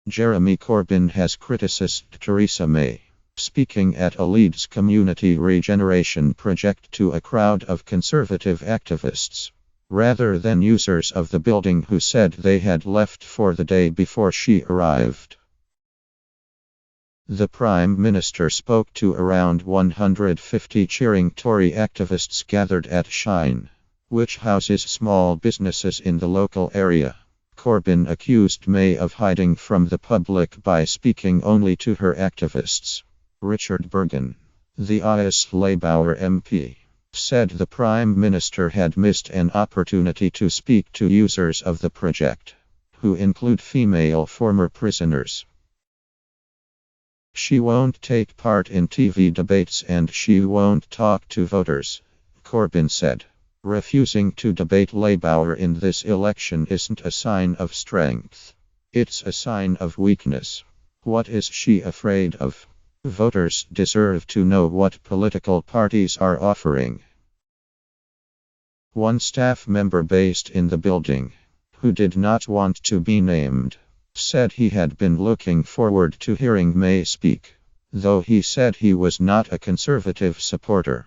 Jeremy Corbyn has criticized Theresa May. Speaking at a Leeds community regeneration project to a crowd of conservative activists, rather than users of the building who said they had left for the day before she arrived. The Prime Minister spoke to around 150 cheering Tory activists gathered at Shine, which houses small businesses in the local area. Corbyn accused May of hiding from the public by speaking only to her activists. Richard Bergen, the do.As Labour MP, said the Prime Minister had missed an opportunity to speak to users of the project, who include female former prisoners. She won't take part in TV debates and she won't talk to voters, Corbyn said. Refusing to debate Labour in this election isn't a sign of strength. It's a sign of weakness. What is she afraid of? Voters deserve to know what political parties are offering. One staff member based in the building, who did not want to be named, said he had been looking forward to hearing May speak, though he said he was not a Conservative supporter.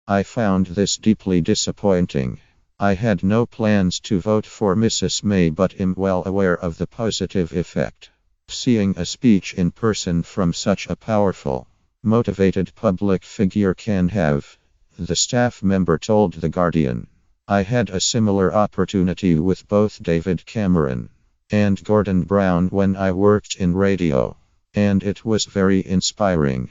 I found this deeply disappointing. I had no plans to vote for Mrs. May but am well aware of the positive effect seeing a speech in person from such a powerful, motivated public figure can have, the staff member told The Guardian. I had a similar opportunity with both David Cameron and Gordon Brown when I worked in radio, and it was very inspiring.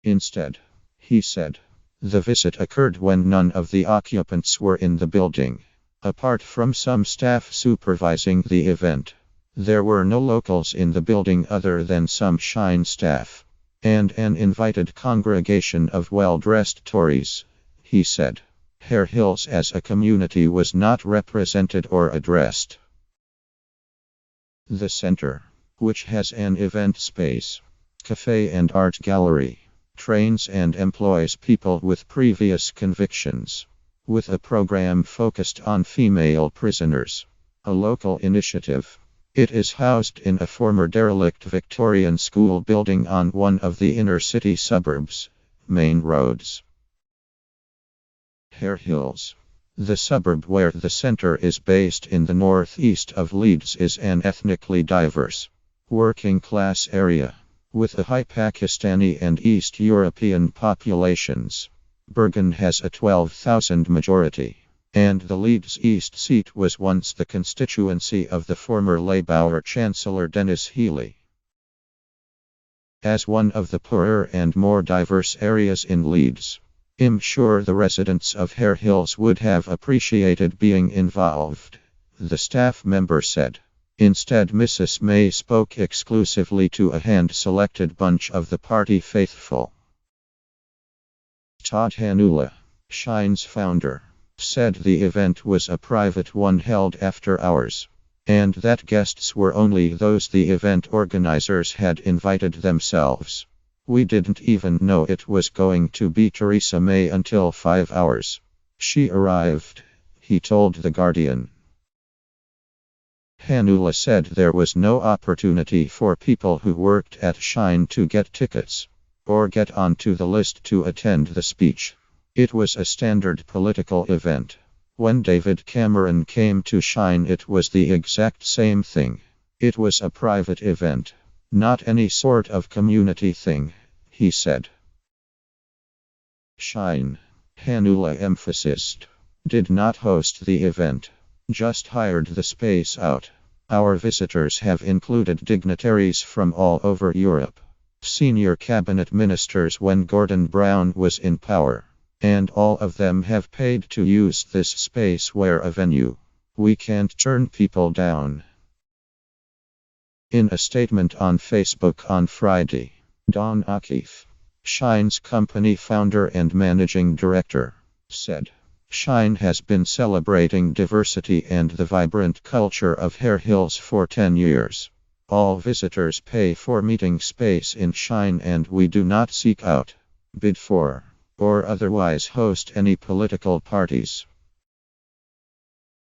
Instead, he said, the visit occurred when none of the occupants were in the building. Apart from some staff supervising the event, there were no locals in the building other than some Shine staff, and an invited congregation of well-dressed Tories, he said. Hare Hills as a community was not represented or addressed. The centre, which has an event space, cafe and art gallery, trains and employs people with previous convictions, with a program focused on female prisoners, a local initiative. It is housed in a former derelict Victorian school building on one of the inner city suburbs' main roads. Hare Hills, the suburb where the centre is based in the northeast of Leeds, is an ethnically diverse, working-class area, with a high Pakistani and East European populations. Bergen has a 12,000 majority, and the Leeds East seat was once the constituency of the former Labour Chancellor Denis Healey. As one of the poorer and more diverse areas in Leeds, I'm sure the residents of Hare Hills would have appreciated being involved, the staff member said. Instead, Mrs. May spoke exclusively to a hand-selected bunch of the party faithful. Todd Hanula, Shine's founder, said the event was a private one held after hours, and that guests were only those the event organizers had invited themselves. We didn't even know it was going to be Theresa May until 5 hours. She arrived, he told The Guardian. Hanula said there was no opportunity for people who worked at Shine to get tickets or get onto the list to attend the speech. It was a standard political event. When David Cameron came to Shine, it was the exact same thing. It was a private event, not any sort of community thing, he said. Shine, Hanula emphasized, did not host the event, just hired the space out. Our visitors have included dignitaries from all over Europe, senior cabinet ministers when Gordon Brown was in power, and all of them have paid to use this space where a venue. We can't turn people down. In a statement on Facebook on Friday, Don O'Keefe, Shine's company founder and managing director, said, Shine has been celebrating diversity and the vibrant culture of Hare Hills for 10 years. All visitors pay for meeting space in Shine, and we do not seek out, bid for, or otherwise host any political parties.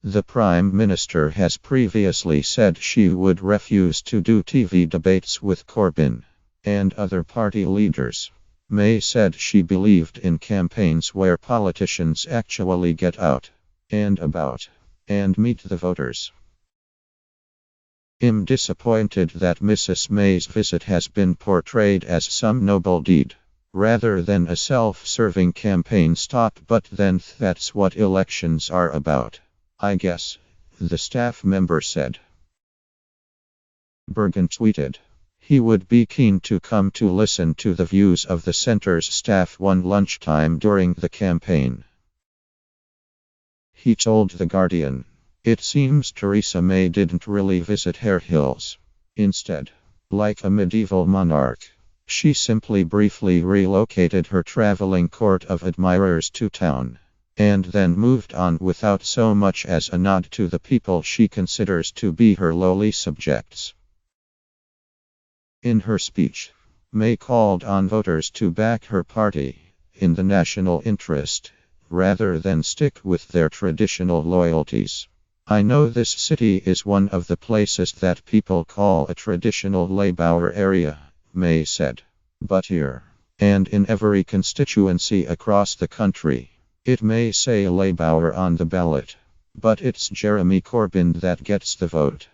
The Prime Minister has previously said she would refuse to do TV debates with Corbyn and other party leaders. May said she believed in campaigns where politicians actually get out and about and meet the voters. I'm disappointed that Mrs. May's visit has been portrayed as some noble deed, rather than a self-serving campaign stop, but then that's what elections are about, I guess, the staff member said. Bergen tweeted. He would be keen to come to listen to the views of the centre's staff one lunchtime during the campaign. He told The Guardian. It seems Theresa May didn't really visit Hare Hills. Instead, like a medieval monarch, she simply briefly relocated her travelling court of admirers to town, and then moved on without so much as a nod to the people she considers to be her lowly subjects. In her speech, May called on voters to back her party, in the national interest, rather than stick with their traditional loyalties. I know this city is one of the places that people call a traditional Labour area, May said. But here, and in every constituency across the country, it may say Labour on the ballot, but it's Jeremy Corbyn that gets the vote.